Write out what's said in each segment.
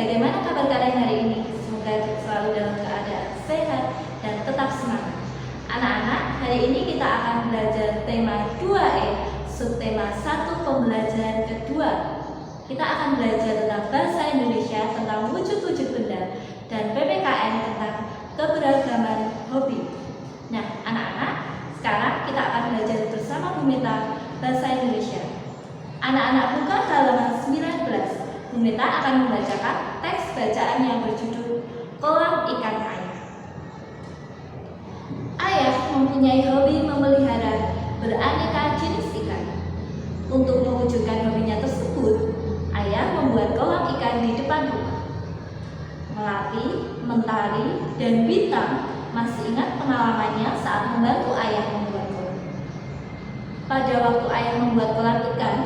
bagaimana kabar kalian hari ini? Semoga selalu dalam keadaan sehat dan tetap semangat. Anak-anak, hari ini kita akan belajar tema 2E, subtema 1 pembelajaran kedua. Kita akan belajar tentang bahasa Indonesia, tentang wujud-wujud benda, dan PPKN tentang keberagaman hobi. Nah, anak-anak, sekarang kita akan belajar bersama Bu Mita bahasa Indonesia. Anak-anak buka halaman 19. Bu Mita akan membacakan teks bacaan yang berjudul Kolam Ikan Ayah. Ayah mempunyai hobi memelihara beraneka jenis ikan. Untuk mewujudkan hobinya tersebut, ayah membuat kolam ikan di depan rumah. Melati, Mentari, dan Bintang masih ingat pengalamannya saat membantu ayah membuat kolam. Pada waktu ayah membuat kolam ikan,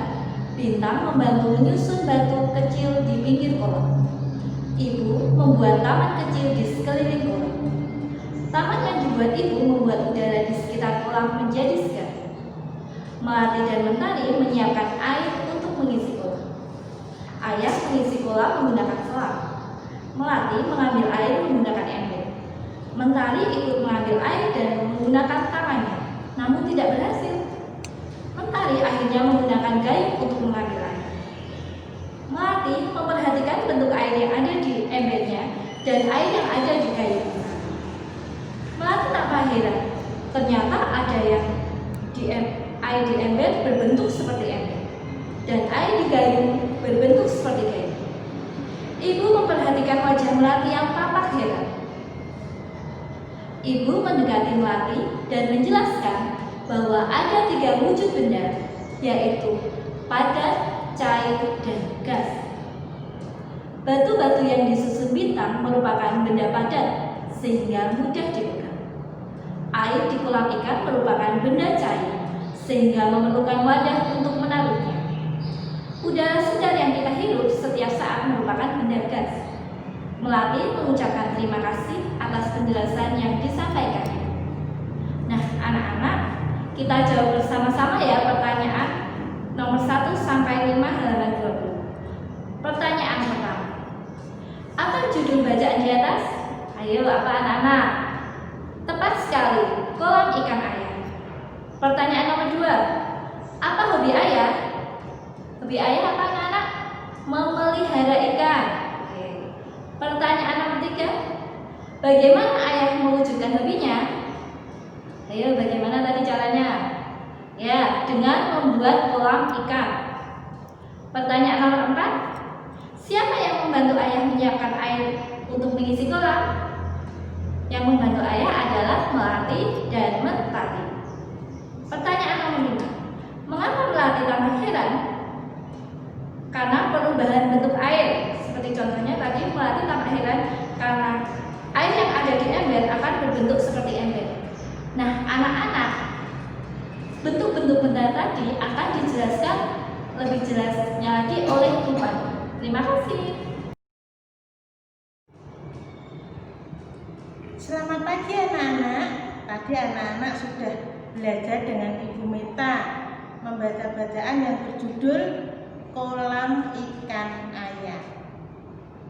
Bintang membantu menyusun batu kecil di pinggir kolam. Ibu membuat taman kecil di sekeliling kolam. Taman yang dibuat ibu membuat udara di sekitar kolam menjadi segar. Melati dan Mentari menyiapkan air untuk mengisi kolam. Ayah mengisi kolam menggunakan selang. Melati mengambil air menggunakan ember. Mentari ikut mengambil air dan menggunakan tangannya, namun tidak berhasil. Mentari akhirnya menggunakan gayung untuk mengambil air. Melati memperhatikan bentuk air yang ada di embernya dan air yang ada di gayung. Melati tak heran, ternyata ada yang air di ember berbentuk seperti ember dan air di gayung berbentuk seperti gayung. Ibu memperhatikan wajah Melati yang tampak heran. Ibu mendekati Melati dan menjelaskan bahwa ada 3 wujud benda, yaitu padat, cair, dan gas. Batu-batu yang disusun Bintang merupakan benda padat, sehingga mudah dipegang. Air di kolam ikan merupakan benda cair, sehingga memerlukan wadah untuk menaruhnya. Udara segar yang kita hirup setiap saat merupakan benda gas. Melati mengucapkan terima kasih atas penjelasan yang disampaikannya. Nah, anak-anak, kita jawab bersama-sama ya pertanyaan nomor 1 sampai 5 halaman 20. Pertanyaan pertama. Apa judul bacaan di atas? Ayo, apa anak-anak? Tepat sekali, kolam ikan ayah. Pertanyaan nomor 2. Apa hobi ayah? Hobi ayah apa anak-anak? Memelihara ikan. Oke. Pertanyaan nomor 3. Bagaimana ayah mewujudkan hobinya? Ayo, bagaimana tadi caranya? Ya, dengan membuat kolam ikan. Pertanyaan nomor 4. Siapa yang membantu ayah menyiapkan air untuk mengisi kolam? Yang membantu ayah adalah Melati dan Mentari. Pertanyaan nomor 5. Mengapa Melati tampak heran? Karena perubahan bentuk air. Seperti contohnya tadi, Melati tampak heran karena air yang ada di ember akan berbentuk seperti ember. Nah, anak-anak, bentuk-bentuk benda tadi akan dijelaskan lebih jelasnya lagi oleh Tuhan. Terima kasih. Selamat pagi anak-anak. Tadi anak-anak sudah belajar dengan Ibu Mita membaca bacaan yang berjudul Kolam Ikan Ayah.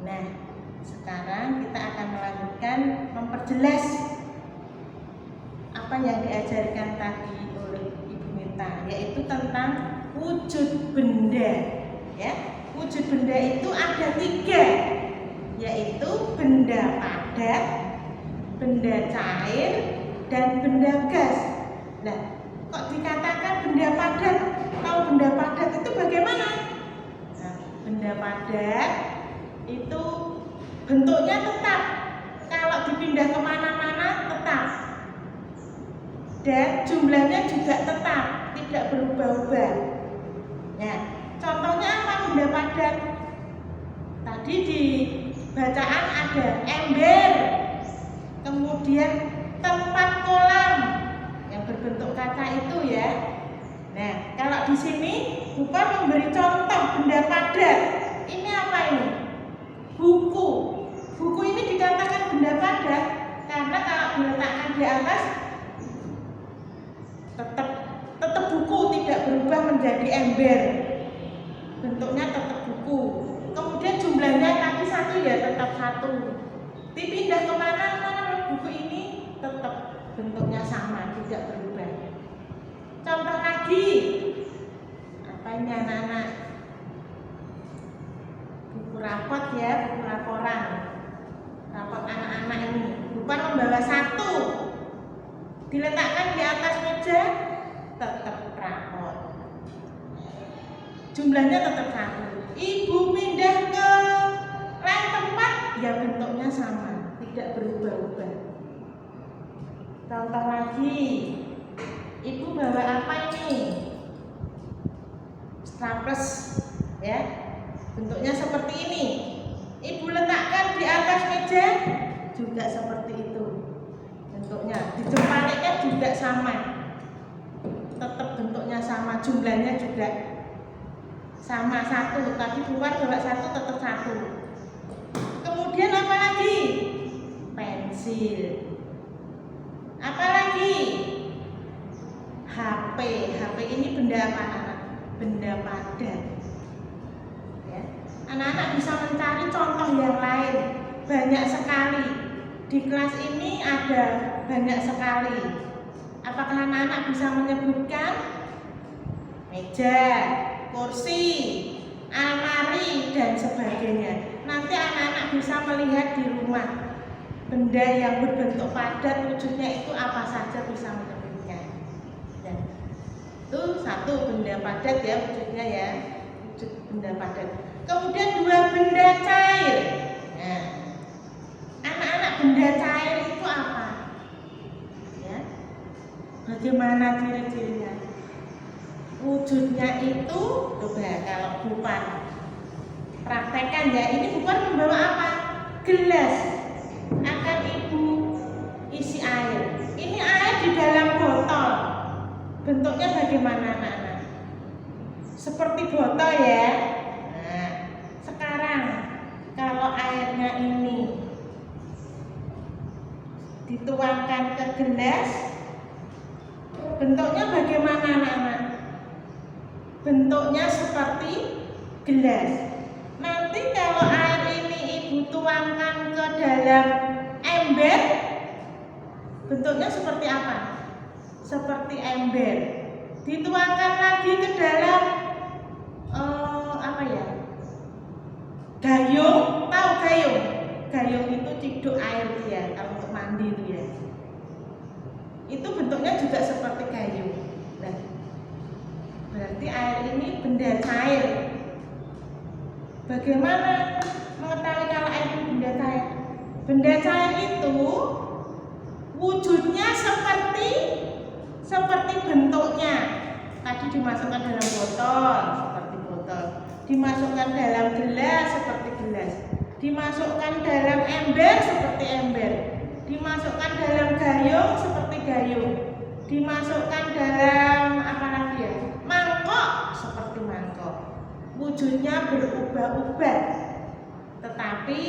Nah, sekarang kita akan melanjutkan memperjelas apa yang diajarkan tadi oleh Ibu Mita, yaitu tentang wujud benda. Ya, wujud benda itu ada 3, yaitu benda padat, benda cair, dan benda gas. Nah, kok dikatakan benda padat? Kalau benda padat itu bagaimana? Nah, benda padat itu bentuknya tetap, kalau dipindah kemana-mana tetap, dan jumlahnya juga tetap, tidak berubah-ubah. Nah, contohnya apa benda padat? Tadi di bacaan ada ember, kemudian tempat kolam yang berbentuk kaca itu ya. Nah, kalau di sini bukan memberi contoh benda padat. Ini apa ini? Buku. Buku ini dikatakan benda padat karena kalau diletakkan di atas tetap buku, tidak berubah menjadi ember. Bentuknya tetap buku. Kemudian jumlahnya tadi 1 ya. satu. Dipindah kemana buku ini tetap bentuknya sama, tidak berubah. Contoh lagi, apa ini anak-anak? Buku rapot ya, buku laporan. Rapot anak-anak ini bukan membawa satu, diletakkan di atas meja, tetap rapot. Jumlahnya tetap satu. Ibu pindah ke lain tempat, ya bentuknya sama, tidak berubah-ubah. Contoh lagi, ibu bawa apa ini? Staples, ya, bentuknya seperti ini. Ibu letakkan di atas meja, juga seperti itu bentuknya. Dijemparkan juga sama, tetap bentuknya sama, jumlahnya juga sama satu, tapi keluar bawa satu tetap satu. Kemudian apa lagi? Pensil. Apa lagi? HP. HP ini benda apa anak? Benda padat. Ya. Anak-anak bisa mencari contoh yang lain, banyak sekali. Di kelas ini ada banyak sekali. Apakah anak-anak bisa menyebutkan? Meja, kursi, almari, dan sebagainya. Nanti anak-anak bisa melihat di rumah benda yang berbentuk padat, wujudnya itu apa saja bisa menyebutkan. Dan itu satu, benda padat ya wujudnya ya, wujud benda padat. Kemudian dua, benda cair. Nah, anak-anak, benda cair itu apa? Ya, bagaimana ciri-cirinya? Wujudnya itu, coba kalau bukan praktekkan ya, ini bukan membawa apa? Gelas. Akan ibu isi air. Ini air di dalam botol. Bentuknya bagaimana anak-anak? Seperti botol ya. Nah, sekarang kalau airnya ini dituangkan ke gelas, bentuknya bagaimana anak-anak? Bentuknya seperti gelas. Nanti kalau air ini ibu tuangkan ke dalam ember, bentuknya seperti apa? Seperti ember. Dituangkan lagi ke dalam apa ya? Gayung. Tahu gayung? Gayung itu ciduk air ya, kalau untuk mandi itu ya. Itu bentuknya juga seperti gayung. Nah, berarti air ini benda cair. Bagaimana mengetahui kalau air itu benda cair? Benda cair itu wujudnya seperti bentuknya. Tadi dimasukkan dalam botol, seperti botol. Dimasukkan dalam gelas, seperti gelas. Dimasukkan dalam ember, seperti ember. Dimasukkan dalam gayung, seperti gayung. Dimasukkan dalam apa lagi ya? Mangkok, seperti mangkok. Wujudnya berubah-ubah, tetapi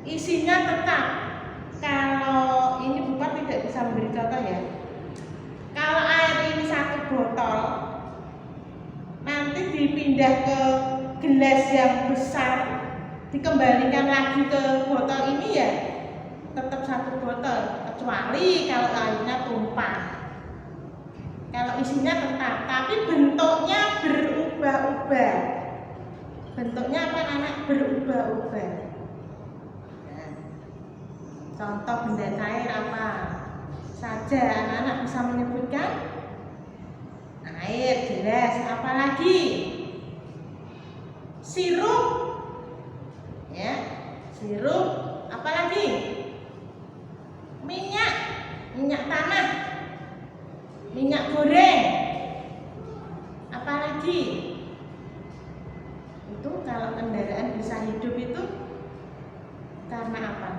isinya tetap. Kalau ini Bupat tidak bisa memberi contoh ya. Kalau air ini satu botol, nanti dipindah ke gelas yang besar, dikembalikan lagi ke botol ini ya, tetap satu botol, kecuali kalau airnya tumpah. Kalau isinya tetap, tapi bentuknya berubah-ubah. Bentuknya apa anak? Berubah-ubah. Nah, contoh benda cair apa saja anak-anak bisa menyebutkan? Air, jelas. Apalagi? Sirup, ya, sirup. Apalagi? Minyak tanah, minyak goreng. Apalagi? Itu kalau kendaraan bisa hidup itu karena apa?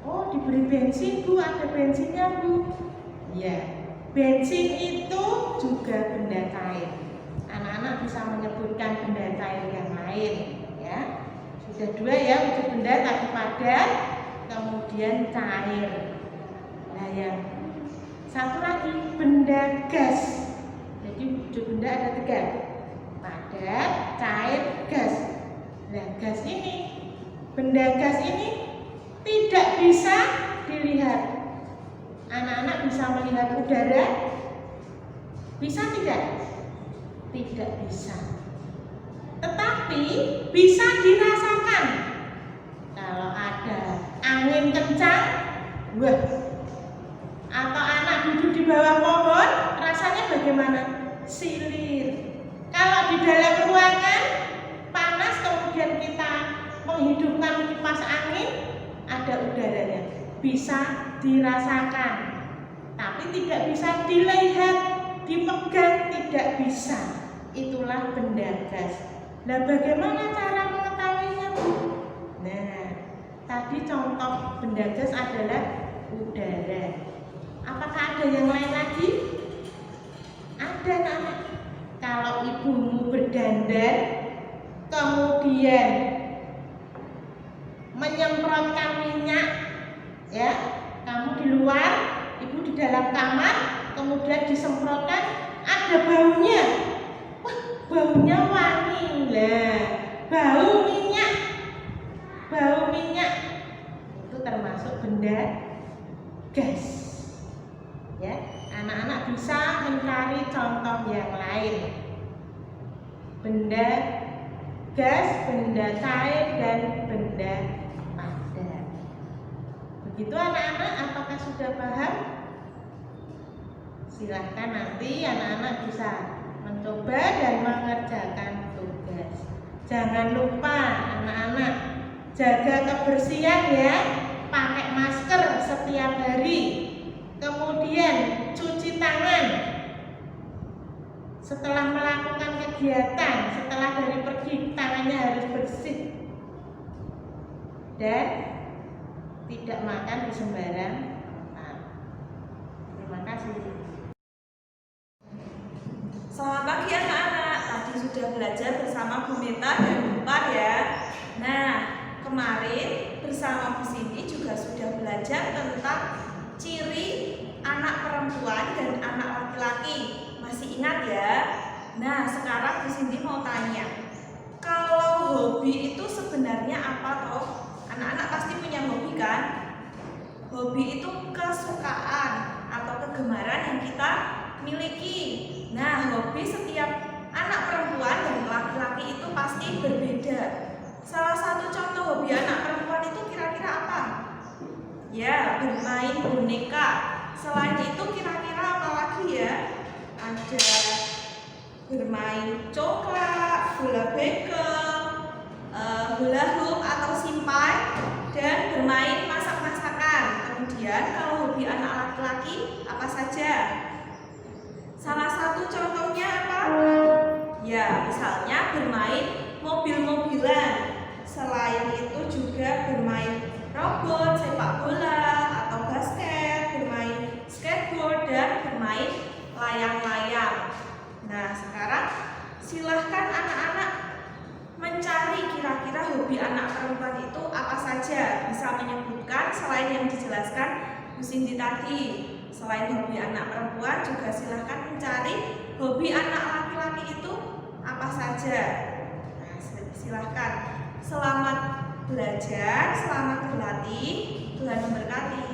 Oh, diberi bensin Bu, ada bensinnya Bu. Ya, bensin itu juga benda cair. Anak-anak bisa menyebutkan benda cair yang lain, ya. Sudah dua ya, wujud benda tadi padat, kemudian cair. Nah, yang satu lagi benda gas. Jadi wujud benda ada tiga: padat, cair, gas. Nah, gas ini benda gas ini tidak bisa dilihat. Anak-anak bisa melihat udara? Bisa tidak? Tidak bisa. Tetapi bisa dirasakan. Kalau ada angin kencang, wah, atau anak duduk di bawah pohon, rasanya bagaimana? Silir. Kalau di dalam ruangan panas, kemudian kita menghidupkan kipas angin, ada udaranya, bisa dirasakan, tapi tidak bisa dilihat, dipegang, tidak bisa. Itulah benda gas. Nah, bagaimana cara mengetahuinya, Bu? Nah, tadi contoh benda gas adalah udara. Apakah ada yang lain lagi? Ada, anak. Kalau ibumu berdandan, kemudian menyemprotkan minyak, ya, kamu di luar, ibu di dalam kamar, kemudian disemprotkan, ada baunya. Wah, baunya wangi lah. Bau minyak itu termasuk benda gas. Ya, anak-anak bisa mencari contoh yang lain. Benda gas, benda cair, dan benda padat. Begitu anak-anak, apakah sudah paham? Silahkan nanti anak-anak bisa mencoba dan mengerjakan tugas. Jangan lupa anak-anak jaga kebersihan ya, pakai masker setiap hari, kemudian cuci tangan setelah melakukan kegiatan, setelah dari pergi tangannya harus bersih, dan tidak makan di sembarang tempat. Terima kasih. Selamat pagi anak-anak. Tadi sudah belajar bersama Bu Meta dan Bu Par ya. Nah, kemarin bersama Bu Cindy juga sudah belajar tentang ciri anak perempuan dan anak laki-laki. Masih ingat ya? Nah, sekarang Bu Cindy mau tanya, kalau hobi itu sebenarnya apa toh? Anak-anak pasti punya hobi kan? Hobi itu kesukaan atau kegemaran yang kita miliki. Nah, hobi setiap anak perempuan dan laki-laki itu pasti berbeda. Salah satu contoh hobi anak perempuan itu kira-kira apa? Ya, bermain boneka. Selain itu kira-kira apa lagi ya? Ada bermain coklat, bola bekel, hula hoop atau simpai, dan bermain masak-masakan. Kemudian kalau hobi anak laki-laki apa saja? Salah satu contohnya apa? Ya, misalnya bermain mobil-mobilan. Selain itu juga bermain robot, sepak bola atau basket, bermain skateboard, dan bermain layang-layang. Nah, sekarang silahkan anak-anak mencari kira-kira hobi anak perempuan itu apa saja. Bisa menyebutkan selain yang dijelaskan Bu Cindy tadi. Selain hobi anak perempuan, juga silahkan mencari hobi anak laki-laki itu apa saja. Nah, silahkan. Selamat belajar, selamat berlatih. Tuhan memberkati.